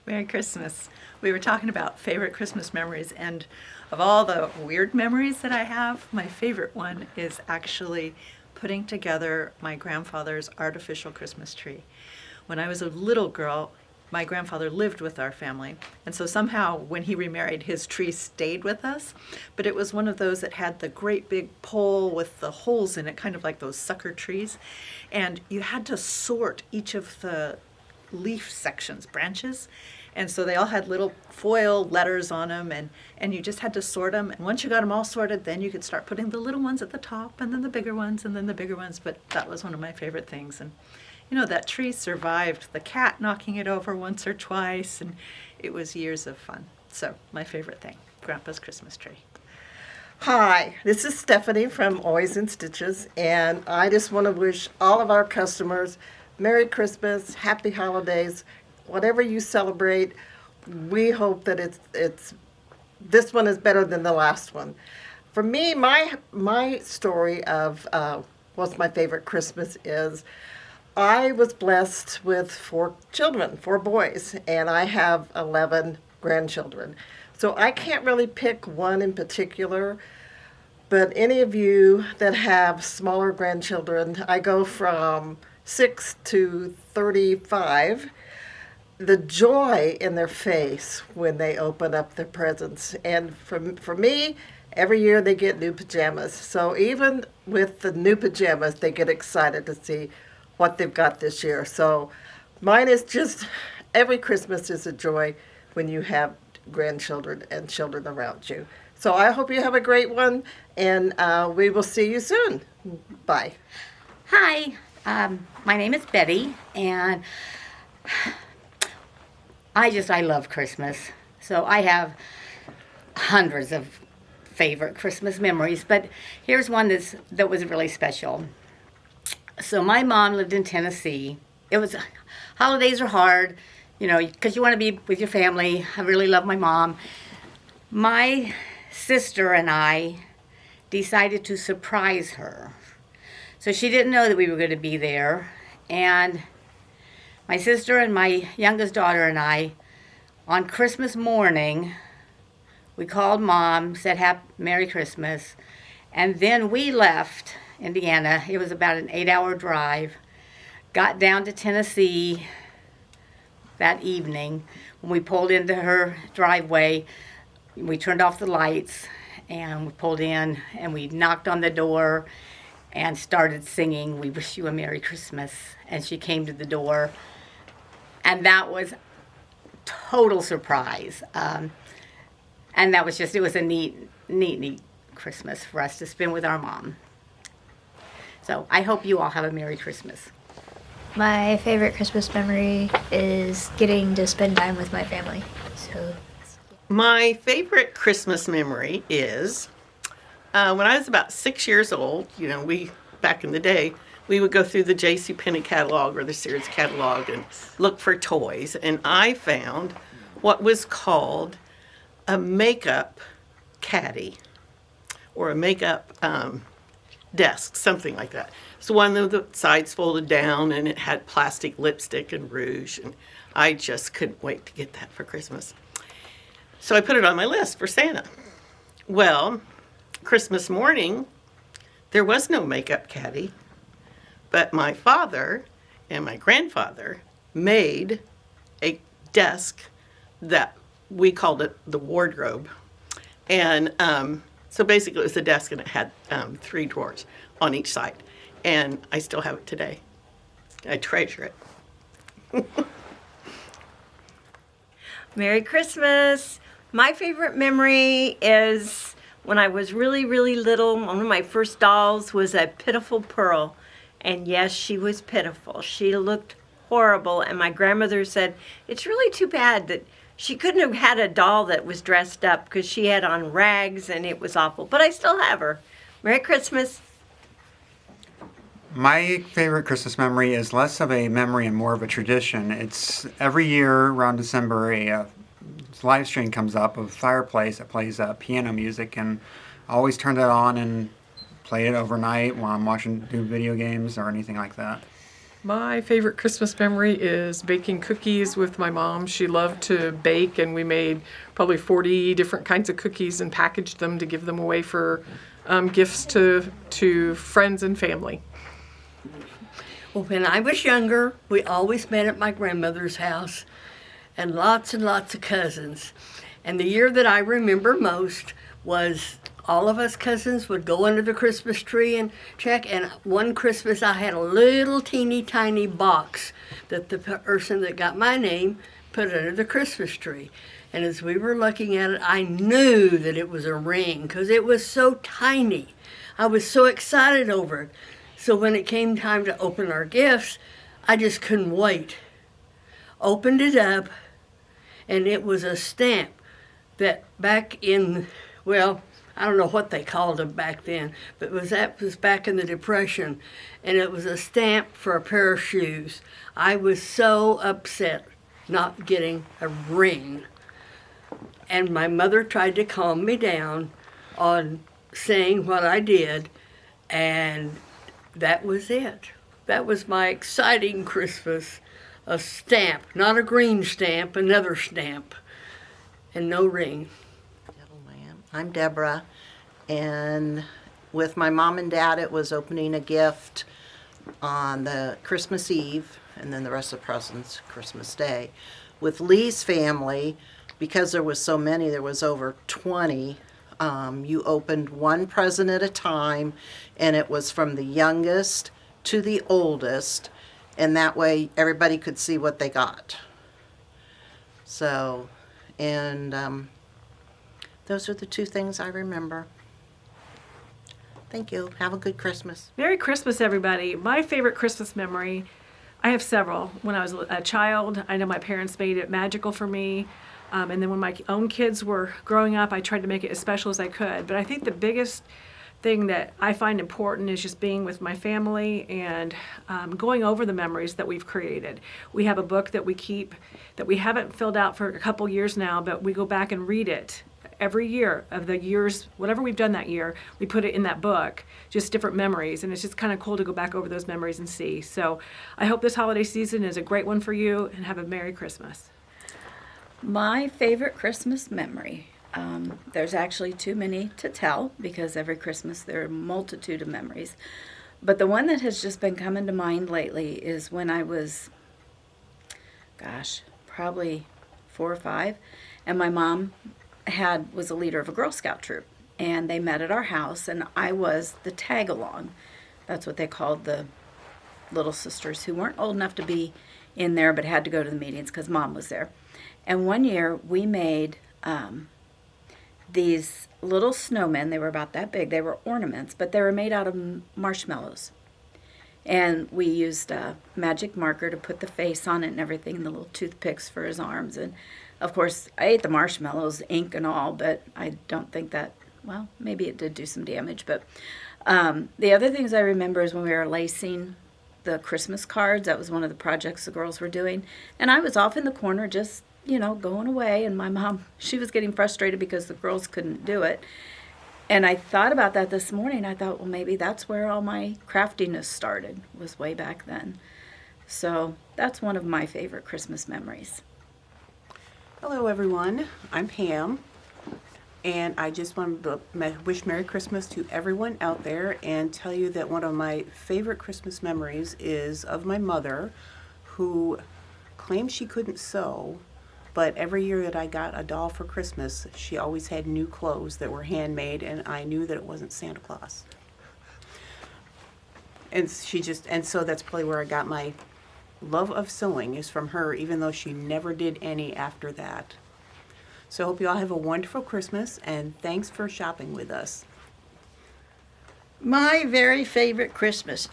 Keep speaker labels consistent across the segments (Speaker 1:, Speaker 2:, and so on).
Speaker 1: Merry Christmas. We were talking about favorite Christmas memories, and of all the weird memories that I have, my favorite one is actually putting together my grandfather's artificial Christmas tree. When I was a little girl, my grandfather lived with our family, and so somehow when he remarried, his tree stayed with us, but it was one of those that had the great big pole with the holes in it, kind of like those sucker trees, and you had to sort each of the leaf sections, branches, and so they all had little foil letters on them, and you just had to sort them, and once you got them all sorted, then you could start putting the little ones at the top, and then the bigger ones, and then the bigger ones. But that was one of my favorite things. And you know, that tree survived the cat knocking it over once or twice, and it was years of fun. So my favorite thing, Grandpa's Christmas tree.
Speaker 2: Hi, this is Stephanie from Always in Stitches, and I just want to wish all of our customers Merry Christmas, Happy Holidays, whatever you celebrate. We hope that it's this one is better than the last one. For me, my story of what's my favorite Christmas is I was blessed with 4 children, 4 boys, and I have 11 grandchildren. So I can't really pick one in particular. But any of you that have smaller grandchildren, I go from 6 to 35, the joy in their face when they open up their presents. And for me, every year they get new pajamas. So even with the new pajamas, they get excited to see what they've got this year. So mine is just, every Christmas is a joy when you have grandchildren and children around you. So I hope you have a great one, and we will see you soon. Bye.
Speaker 3: Hi, my name is Betty, and I love Christmas. So I have hundreds of favorite Christmas memories, but here's one that was really special. So my mom lived in Tennessee. Holidays are hard, you know, because you want to be with your family. I really love my mom. My sister and I decided to surprise her. So she didn't know that we were going to be there. And my sister and my youngest daughter and I, on Christmas morning, we called Mom, said Merry Christmas, and then we left Indiana. It was about an 8-hour drive. Got down to Tennessee that evening. When we pulled into her driveway, we turned off the lights and we pulled in and we knocked on the door and started singing, "We Wish You a Merry Christmas." And she came to the door, and that was total surprise. And that was it was a neat Christmas for us to spend with our mom. So I hope you all have a Merry Christmas.
Speaker 4: My favorite Christmas memory is getting to spend time with my family. So
Speaker 5: my favorite Christmas memory is when I was about 6 years old. You know, back in the day, we would go through the JCPenney catalog or the Sears catalog and look for toys. And I found what was called a makeup caddy or a makeup desk, something like that. So one of the sides folded down and it had plastic lipstick and rouge. And I just couldn't wait to get that for Christmas. So I put it on my list for Santa. Well, Christmas morning, there was no makeup caddy, but my father and my grandfather made a desk that we called it the wardrobe. And so basically it was a desk and it had 3 drawers on each side. And I still have it today. I treasure it.
Speaker 6: Merry Christmas. My favorite memory is when I was really, really little. One of my first dolls was a Pitiful Pearl. And yes, she was pitiful. She looked horrible. And my grandmother said, it's really too bad that she couldn't have had a doll that was dressed up because she had on rags and it was awful. But I still have her. Merry Christmas.
Speaker 7: My favorite Christmas memory is less of a memory and more of a tradition. It's every year around December, a live stream comes up of Fireplace that plays piano music, and I always turn that on and play it overnight while I'm watching new video games or anything like that.
Speaker 8: My favorite Christmas memory is baking cookies with my mom. She loved to bake, and we made probably 40 different kinds of cookies and packaged them to give them away for gifts to friends and family.
Speaker 9: Well, when I was younger, we always met at my grandmother's house, and lots of cousins. And the year that I remember most was all of us cousins would go under the Christmas tree and check. And one Christmas, I had a little teeny tiny box that the person that got my name put under the Christmas tree. And as we were looking at it, I knew that it was a ring because it was so tiny. I was so excited over it. So when it came time to open our gifts, I just couldn't wait. Opened it up, and it was a stamp that back in, well, I don't know what they called them back then, but that was back in the Depression, and it was a stamp for a pair of shoes. I was so upset not getting a ring. And my mother tried to calm me down on saying what I did, and that was it. That was my exciting Christmas. A stamp, not a green stamp, another stamp, and no ring.
Speaker 10: I'm Deborah, and with my mom and dad, it was opening a gift on the Christmas Eve, and then the rest of the presents Christmas Day. With Lee's family, because there was so many, there was over 20, you opened one present at a time, and it was from the youngest to the oldest, and that way everybody could see what they got. So, and those are the two things I remember. Thank you. Have a good Christmas.
Speaker 11: Merry Christmas, everybody. My favorite Christmas memory, I have several. When I was a child, I know my parents made it magical for me. And then when my own kids were growing up, I tried to make it as special as I could. But I think the biggest thing that I find important is just being with my family and going over the memories that we've created. We have a book that we keep that we haven't filled out for a couple years now, but we go back and read it every year of the years, whatever we've done that year, we put it in that book, just different memories. And it's just kind of cool to go back over those memories and see. So I hope this holiday season is a great one for you, and have a Merry Christmas.
Speaker 12: My favorite Christmas memory. There's actually too many to tell because every Christmas there are a multitude of memories. But the one that has just been coming to mind lately is when I was, probably 4 or 5, and my mom was a leader of a Girl Scout troop, and they met at our house, and I was the tag-along. That's what they called the little sisters who weren't old enough to be in there but had to go to the meetings because Mom was there. And one year we made these little snowmen. They were about that big. They were ornaments, but they were made out of marshmallows. And we used a magic marker to put the face on it and everything, and the little toothpicks for his arms. And, of course, I ate the marshmallows, ink and all, but I don't think that, well, maybe it did do some damage. But the other things I remember is when we were lacing the Christmas cards. That was one of the projects the girls were doing. And I was off in the corner just going away, and my mom, she was getting frustrated because the girls couldn't do it. And I thought about that this morning. I thought, well, maybe that's where all my craftiness started, was way back then. So that's one of my favorite Christmas memories.
Speaker 13: Hello, everyone. I'm Pam, and I just want to wish Merry Christmas to everyone out there and tell you that one of my favorite Christmas memories is of my mother, who claimed she couldn't sew. But every year that I got a doll for Christmas, she always had new clothes that were handmade, and I knew that it wasn't Santa Claus. And so that's probably where I got my love of sewing, is from her, even though she never did any after that. So I hope you all have a wonderful Christmas, and thanks for shopping with us.
Speaker 14: My very favorite Christmas.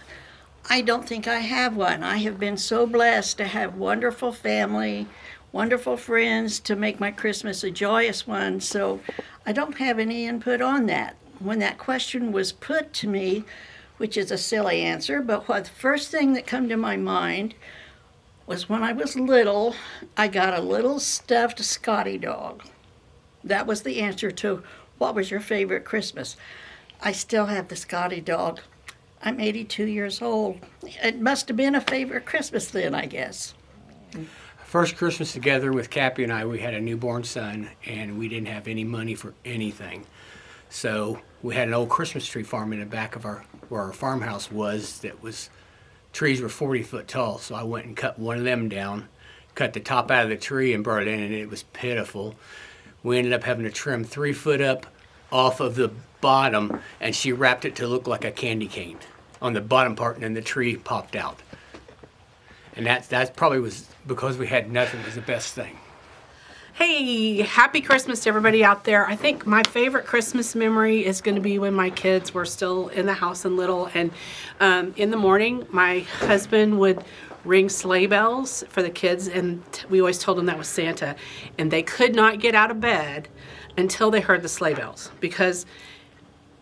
Speaker 14: I don't think I have one. I have been so blessed to have wonderful family, wonderful friends to make my Christmas a joyous one. So I don't have any input on that. When that question was put to me, which is a silly answer, but what the first thing that come to my mind was when I was little, I got a little stuffed Scotty dog. That was the answer to what was your favorite Christmas. I still have the Scotty dog. I'm 82 years old. It must have been a favorite Christmas then, I guess.
Speaker 15: First Christmas together with Cappy and I, we had a newborn son, and we didn't have any money for anything. So we had an old Christmas tree farm in the back of where our farmhouse was trees were 40 foot tall. So I went and cut one of them down, cut the top out of the tree and brought it in, and it was pitiful. We ended up having to trim 3 foot up off of the bottom, and she wrapped it to look like a candy cane on the bottom part, and then the tree popped out. And that probably was because we had nothing was the best thing.
Speaker 16: Hey, happy Christmas to everybody out there. I think my favorite Christmas memory is going to be when my kids were still in the house and little, and in the morning my husband would ring sleigh bells for the kids, and we always told them that was Santa, and they could not get out of bed until they heard the sleigh bells, because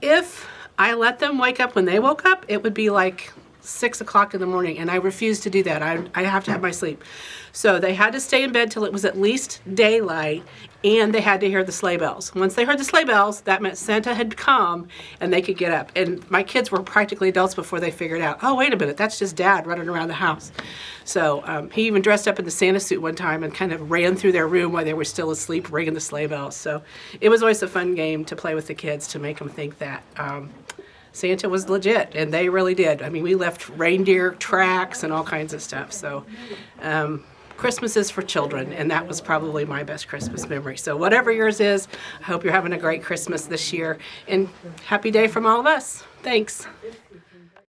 Speaker 16: if I let them wake up when they woke up, it would be like 6 o'clock in the morning, and I refused to do that. I have to have my sleep. So they had to stay in bed till it was at least daylight, and they had to hear the sleigh bells. Once they heard the sleigh bells, that meant Santa had come, and they could get up. And my kids were practically adults before they figured out, oh, wait a minute, that's just Dad running around the house. So he even dressed up in the Santa suit one time and kind of ran through their room while they were still asleep, ringing the sleigh bells. So it was always a fun game to play with the kids to make them think that Santa was legit, and they really did. I mean, we left reindeer tracks and all kinds of stuff. So Christmas is for children, and that was probably my best Christmas memory. So whatever yours is, I hope you're having a great Christmas this year, and happy day from all of us. Thanks.